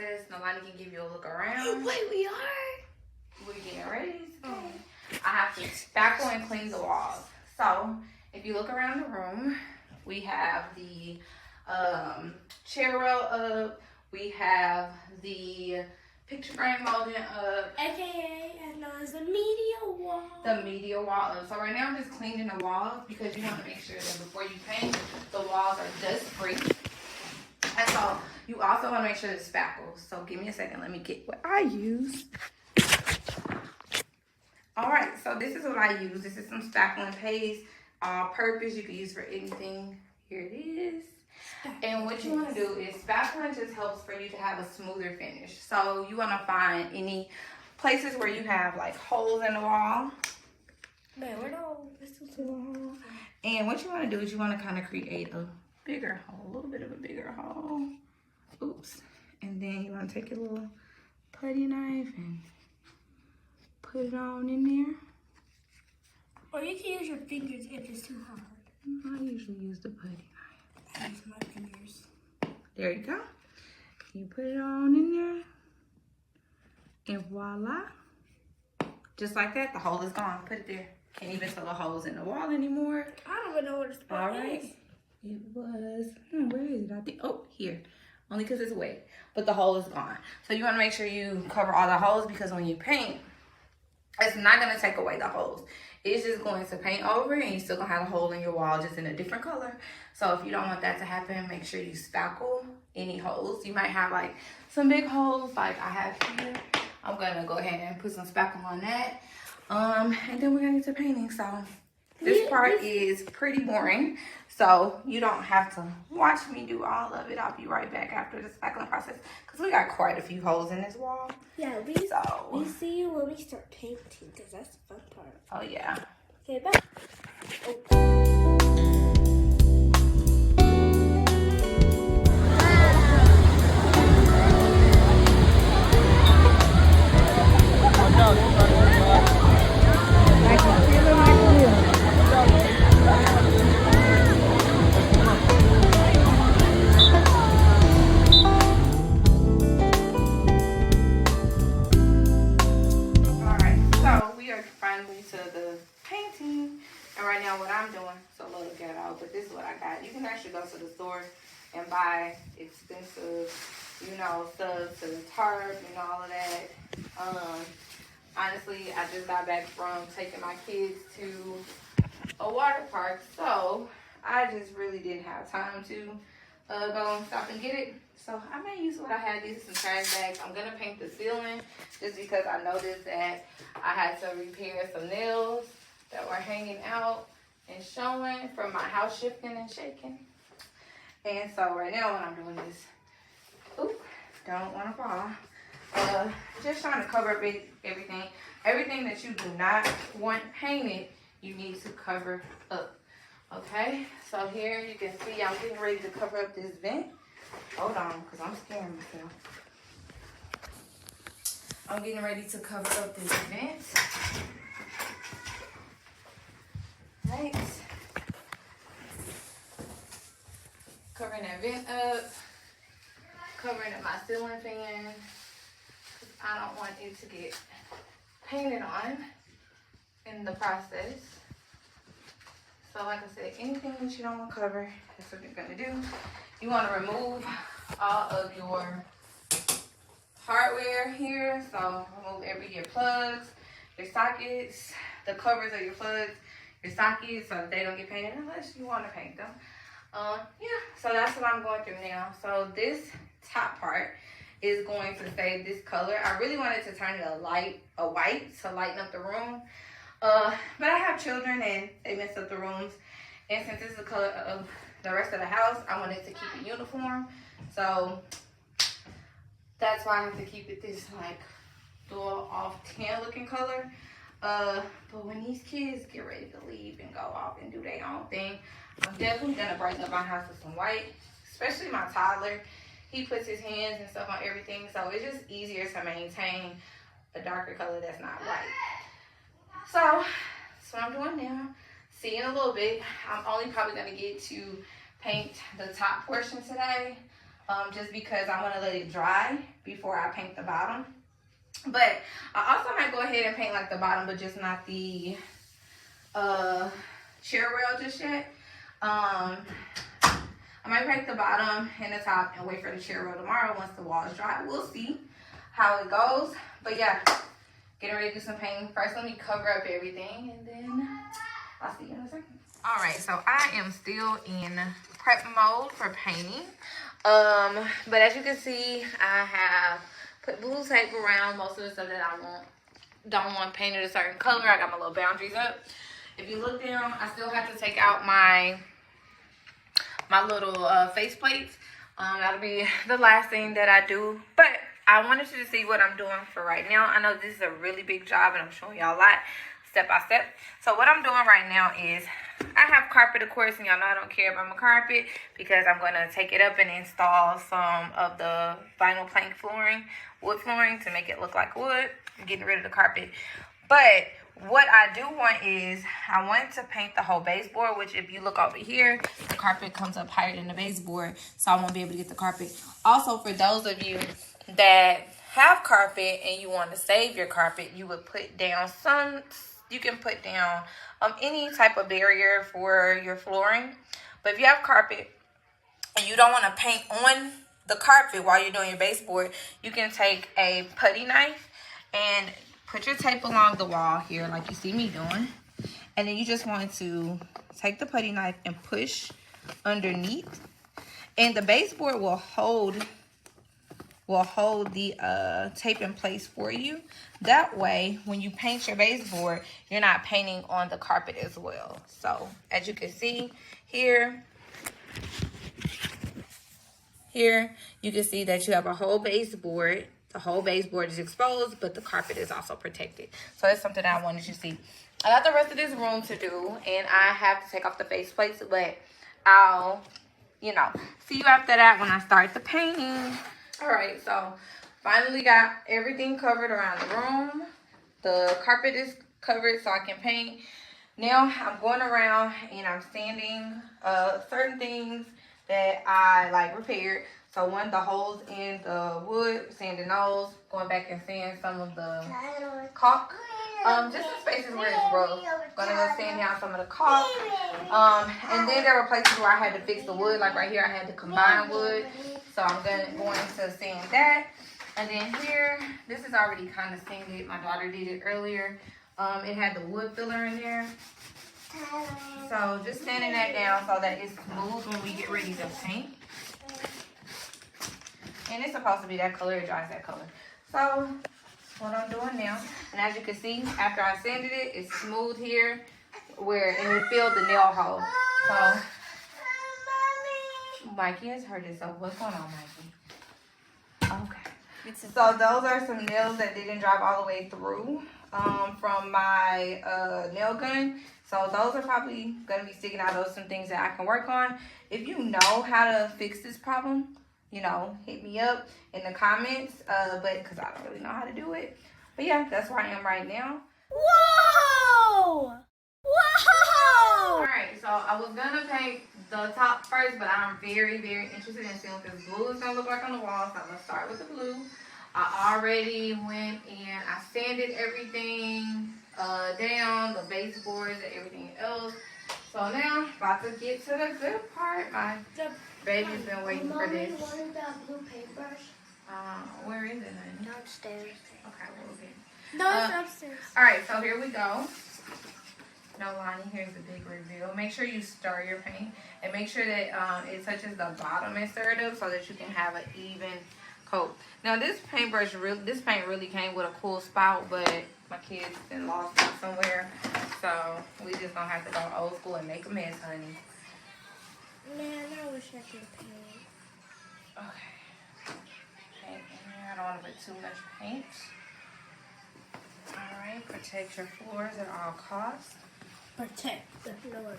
process, Nolani can give you a look around. Wait, we are? We're getting ready today. I have to spackle and clean the walls. So, if you look around the room, we have the chair rail up. We have the picture frame molding up. AKA, as known as the media wall. The media wall up. So right now I'm just cleaning the walls because you want to make sure that before you paint, the walls are dust free. And so you also want to make sure it's spackle. So give me a second. Let me get what I use. All right. So this is what I use. This is some spackling paste. All purpose. You can use for anything. Here it is. And what you want to do is spackling just helps for you to have a smoother finish. So you want to find any places where you have like holes in the wall. Man, we're not. This is the wall. And what you want to do is you want to kind of create a bigger hole, a little bit of a bigger hole. Oops. And then you want to take your little putty knife and put it on in there. Or you can use your fingers if it's too hard. I usually use the putty knife. I use my fingers. There you go. You put it on in there. And voila. Just like that, the hole is gone. Put it there. Can't even tell the holes in the wall anymore. I don't even know where the spot is. It was, where is it? I think, oh, here. Only because it's wet. But the hole is gone. So you want to make sure you cover all the holes because when you paint, it's not going to take away the holes. It's just going to paint over and you're still going to have a hole in your wall just in a different color. So if you don't want that to happen, make sure you spackle any holes. You might have like some big holes like I have here. I'm going to go ahead and put some spackle on that. And then we're going to get to painting. So this part is pretty boring. So you don't have to watch me do all of it. I'll be right back after the spackling process because we got quite a few holes in this wall. Yeah, we see you when we start painting because that's the fun part. Oh, yeah. Okay, bye. But this is what I got. You can actually go to the store and buy expensive, you know, stuff to the tarp and all of that. Honestly, I just got back from taking my kids to a water park, so I just really didn't have time to go and stop and get it. So I may use what I had. These are some trash bags. I'm gonna paint the ceiling just because I noticed that I had to repair some nails that were hanging out and showing from my house shifting and shaking. And so right now what I'm doing is, oop, don't want to fall. Just trying to cover up everything. Everything that you do not want painted, you need to cover up. Okay, so here you can see I'm getting ready to cover up this vent. Hold on, because I'm scaring myself. I'm getting ready to cover up this vent. Right. Covering that vent up. Covering up my ceiling fan. I don't want it to get painted on in the process. So like I said, anything that you don't want to cover, that's what you're going to do. You want to remove all of your hardware here. So remove your plugs, your sockets, the covers of your plugs, your sockets, so that they don't get painted unless you want to paint them. Yeah, so that's what I'm going through now. So this top part is going to stay this color. I really wanted to turn it a white to lighten up the room. But I have children and they mess up the rooms. And since this is the color of the rest of the house, I wanted to keep it uniform. So that's why I have to keep it this like dual off tan looking color. But when these kids get ready to leave and go off and do their own thing, I'm definitely gonna brighten up my house with some white, especially my toddler. He puts his hands and stuff on everything, so it's just easier to maintain a darker color that's not white. So that's what I'm doing now. See you in a little bit. I'm only probably gonna get to paint the top portion today, just because I want to let it dry before I paint the bottom. But I also might go ahead and paint like the bottom, but just not the chair rail just yet. I might paint the bottom and the top and wait for the chair rail tomorrow once the wall is dry. We'll see how it goes. But yeah, getting ready to do some painting. First, let me cover up everything and then I'll see you in a second. All right, so I am still in prep mode for painting. But as you can see, I have put blue tape around most of the stuff that I don't want painted a certain color. I got my little boundaries up. If you look down, I still have to take out my little face plates. That'll be the last thing that I do. But I wanted you to see what I'm doing for right now. I know this is a really big job and I'm showing y'all a lot step by step. So what I'm doing right now is I have carpet, of course, and y'all know I don't care about my carpet because I'm going to take it up and install some of the vinyl plank flooring, wood flooring, to make it look like wood. I'm getting rid of the carpet. But what I do want is I want to paint the whole baseboard, which if you look over here, the carpet comes up higher than the baseboard, so I won't be able to get the carpet. Also, for those of you that have carpet and you want to save your carpet, you would put down you can put down any type of barrier for your flooring. But if you have carpet and you don't want to paint on the carpet while you're doing your baseboard, you can take a putty knife and put your tape along the wall here like you see me doing. And then you just want to take the putty knife and push underneath. And the baseboard will hold the tape in place for you. That way, when you paint your baseboard, you're not painting on the carpet as well. So, as you can see here, you can see that you have a whole baseboard. The whole baseboard is exposed, but the carpet is also protected. So, that's something that I wanted you to see. I got the rest of this room to do, and I have to take off the face plates, but I'll, see you after that when I start the painting. All right, so finally got everything covered around the room. The carpet is covered so I can paint. Now I'm going around and I'm sanding certain things that I repaired. So one, the holes in the wood, sanding those, going back and sanding some of the caulk. Just in spaces where it's rough. Gonna go sand down some of the caulk. And then there were places where I had to fix the wood, like right here I had to combine wood. So I'm going to sand that. And then here, this is already kind of sanded. My daughter did it earlier. It had the wood filler in there. So just sanding that down so that it's smooth when we get ready to paint. And it's supposed to be that color, it dries that color. So what I'm doing now, and as you can see, after I sanded it, it's smooth here and it filled the nail hole. So Mikey has heard it, so what's going on, Mikey? Okay. So those are some nails that didn't drive all the way through from my nail gun. So those are probably going to be sticking out. Those are some things that I can work on. If you know how to fix this problem, hit me up in the comments. But because I don't really know how to do it. But yeah, that's where I am right now. Whoa! Whoa! Alright, so I was gonna paint the top first, but I'm very, very interested in seeing what this blue is gonna look like on the wall. So I'm gonna start with the blue. I already went and I sanded everything down, the baseboards and everything else. So now, about to get to the good part. My baby's been waiting for this. Mommy wanted that blue paintbrush. Where is it, honey? Downstairs. Okay, we'll get it. No, it's upstairs. Alright, so here we go. No, Lonnie, here's the big reveal. Make sure you stir your paint and make sure that it touches the bottom and stir it up so that you can have an even coat. Now this paint really came with a cool spout, but my kids been lost it somewhere, so we just gonna have to go old school and make a mess, honey. Man, I wish I could paint. Okay. Paint in here. I don't want to put too much paint. Alright, protect your floors at all costs. Protect the floor.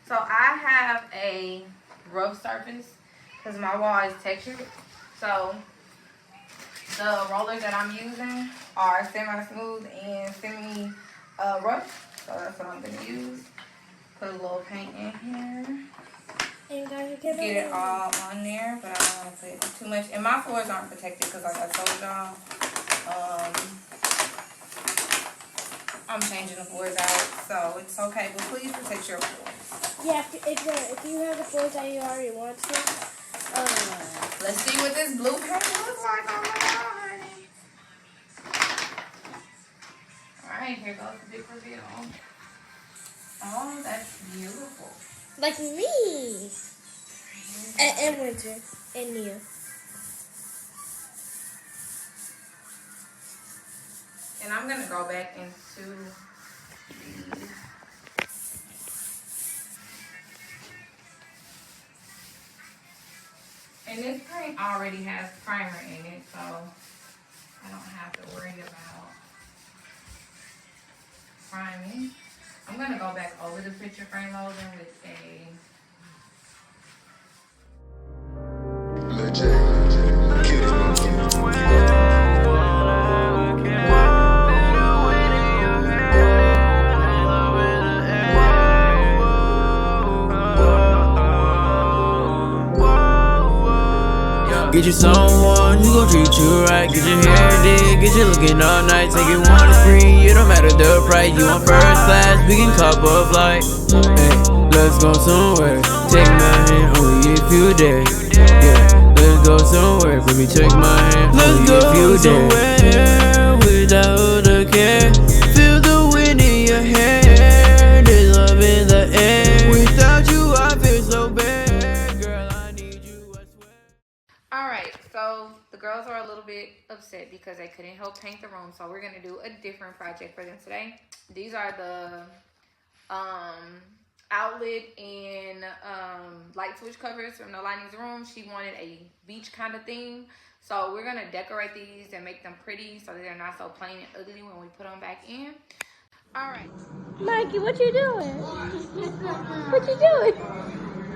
So I have a rough surface because my wall is textured. So the rollers that I'm using are semi-smooth and semi-rough. So that's what I'm going to use. Put a little paint in here. And guys, get it all on there, but I don't want to put too much. And my floors aren't protected because, like I told y'all, I'm changing the floors out, so it's okay. But please protect your floors. Yeah, if you have the floors that you already want to. Let's see what this blue paint looks like. Oh my god! All right, here goes the big reveal. Oh, that's beautiful. Like me. And Winter. And Nia. And I'm going to go back into the... And this paint already has primer in it, so I don't have to worry about priming. I'm going to go back over the picture frame molding with a... Get you someone who gon' treat you right. Get your hair did, get you looking all night. Take it one to free, it don't matter the price. You on first class, we can cop a flight. Hey, let's go somewhere. Take my hand, only if you dare. Yeah, let's go somewhere, baby, take my hand, only if you dare. Without a care, feel the wind in your hair. There's love in the air. Without you, I feel so bad. Girl, I need you, I swear. Alright, so the girls are a little bit upset because they couldn't help paint the room, so we're going to do a different project for them today. These are the outlet and light switch covers from No Lighting's room. She wanted a beach kind of theme, so we're going to decorate these and make them pretty so that they're not so plain and ugly when we put them back in. Alright. Mikey, what you doing? What you doing?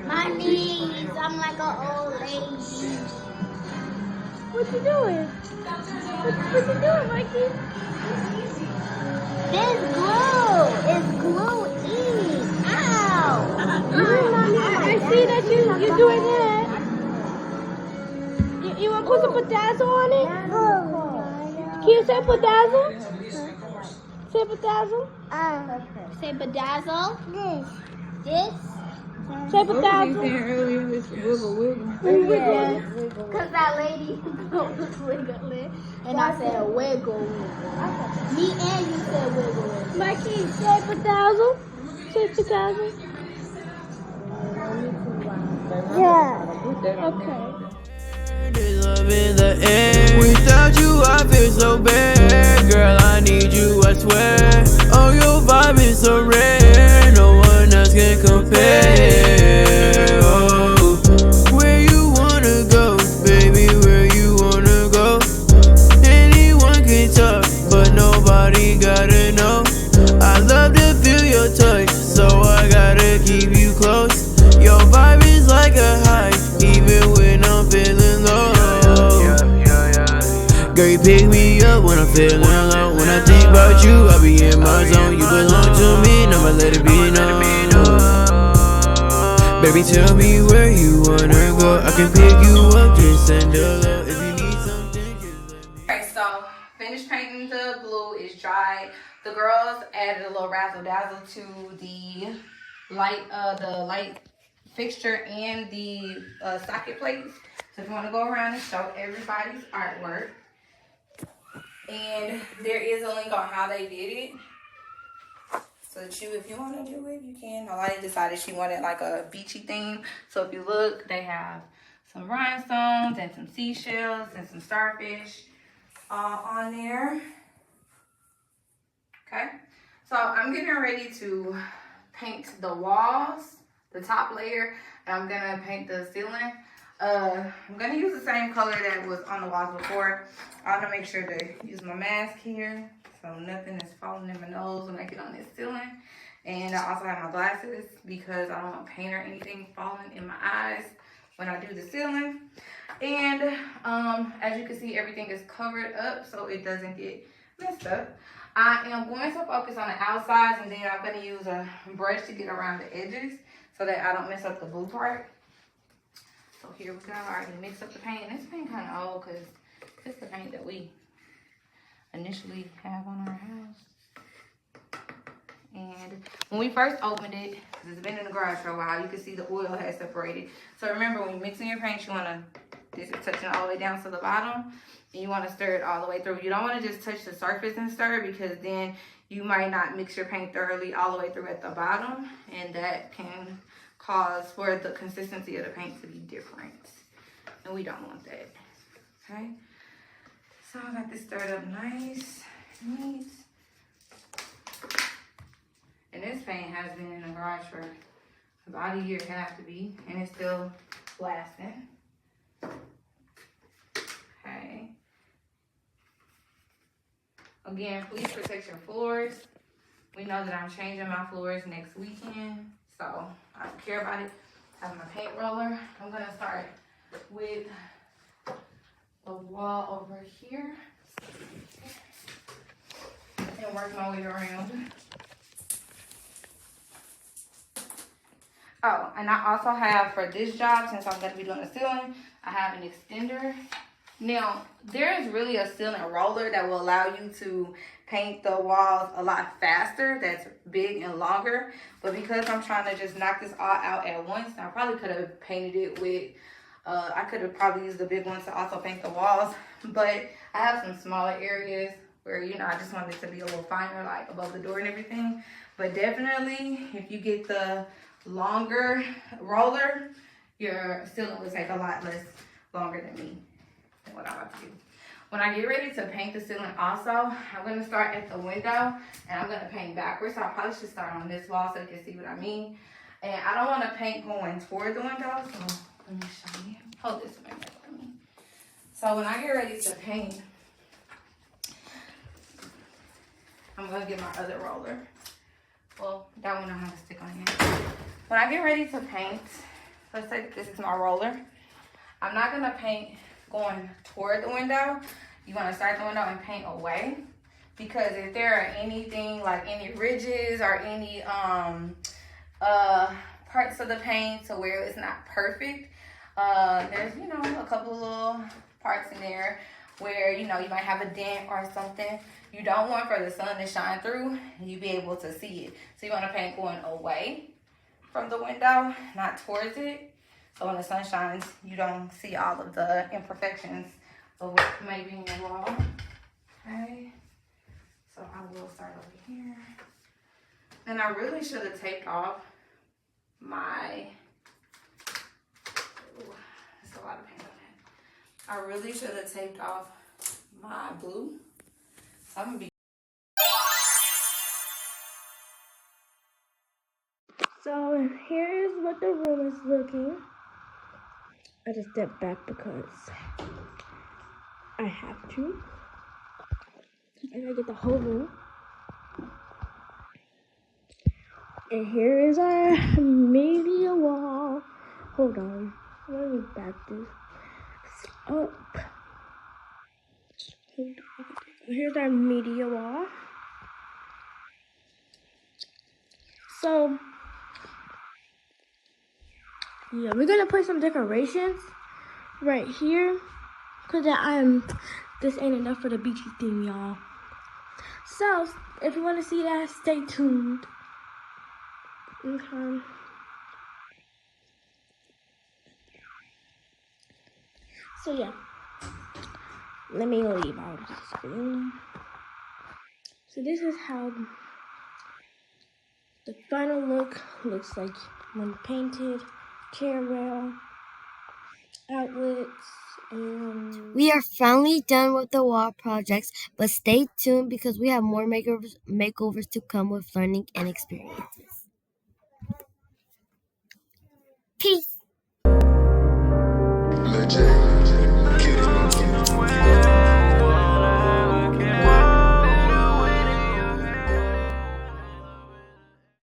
My knees, I'm like an old lady. What you doing? What you doing, Mikey? This glue is gluing. Ow! I see that you're doing that. You want to put some bedazzle on it? Can you say bedazzle? Say bedazzle. Say bedazzle. This. Say bedazzle. Earlier, it's wiggle. Yeah. Because that lady was wiggling. And I said wiggle. Me and you said wiggle. Mikey, say bedazzle. Say bedazzle. Yeah. Okay. There's love in the air. Without you, I feel so bad. Girl, I need you, I swear. Oh, your vibe is so rare. No one else can compare. Oh, where you wanna go, baby, where you wanna go. Anyone can talk, but nobody gotta know. I love to feel your touch, so I gotta keep you close. Your vibe is like a high, even when I'm feeling low. Girl, you pick me up when I'm feeling low. When I think about you, I be in my zone. You belong to me, never let it be known. Baby, tell me where you wanna go. I can pick you up, just send a low. If you need something, just let me. Okay, so finished painting the blue is dry. The girls added a little razzle dazzle to the light fixture and the socket plates. So if you want to go around and show everybody's artwork. And there is a link on how they did it. So that if you want to do it, you can. Nolani decided she wanted like a beachy theme. So if you look, they have some rhinestones and some seashells and some starfish on there. Okay. So I'm getting ready to paint the walls, the top layer, and I'm gonna paint the ceiling. I'm gonna use the same color that was on the walls before. I want to make sure to use my mask here so nothing is falling in my nose when I get on this ceiling. And I also have my glasses because I don't want paint or anything falling in my eyes when I do the ceiling. And as you can see, everything is covered up so it doesn't get messed up. I am going to focus on the outsides, and then I'm going to use a brush to get around the edges so that I don't mess up the blue part. So here we go. I already mixed up the paint. This paint kind of old because it's the paint that we initially have on our house. And when we first opened it, because it's been in the garage for a while, you can see the oil has separated. So remember, when you're mixing your paint, you want to, this is touching all the way down to the bottom, and you want to stir it all the way through. You don't want to just touch the surface and stir, because then you might not mix your paint thoroughly all the way through at the bottom, and that can cause for the consistency of the paint to be different, and we don't want that. Okay, so I got this stirred up nice, neat. And this paint has been in the garage for about a year, it has to be, and it's still lasting. Okay. Again, please protect your floors. We know that I'm changing my floors next weekend, so I don't care about it. I have my paint roller. I'm gonna start with the wall over here and work my way around. Oh, and I also have, for this job, since I'm going to be doing the ceiling, I have an extender. Now, there is really a ceiling roller that will allow you to paint the walls a lot faster. That's big and longer. But because I'm trying to just knock this all out at once, I probably could have painted it with, I could have probably used the big ones to also paint the walls. But I have some smaller areas where, you know, I just wanted it to be a little finer, like above the door and everything. But definitely, if you get the longer roller, your ceiling will take a lot less longer than me, than what I'm about to do. When I get ready to paint the ceiling also, I'm going to start at the window, and I'm going to paint backwards. So I probably should start on this wall so you can see what I mean. And I don't want to paint going toward the window, so let me show you. Hold this right there for me. So when I get ready to paint, I'm going to get my other roller. Well, that one I have to stick on here. When I get ready to paint, let's say this is my roller. I'm not gonna paint going toward the window. You wanna start the window and paint away, because if there are anything like any ridges or any parts of the paint to where it's not perfect, there's, you know, a couple little parts in there where, you know, you might have a dent or something. You don't want for the sun to shine through and you be able to see it. So you want to paint going away from the window, not towards it. So when the sun shines, you don't see all of the imperfections of what may be in your wall. Okay. So I will start over here. And I really should have taped off my, that's a lot of paint on that. I really should have taped off my blue. I'm gonna be. So here's what the room is looking. I just stepped back because I have to. I gotta get the whole room. And here is our media wall. Hold on. Let me back this up. Hold on. Here's our media wall. So, yeah, we're gonna put some decorations right here, cause this ain't enough for the beachy theme, y'all. So, if you want to see that, stay tuned. Okay. So yeah, let me leave out of the screen. So this is how the final look looks like when painted. Chair rail, outlets, and We are finally done with the wall projects, but stay tuned because we have more makeovers to come with learning and experiences.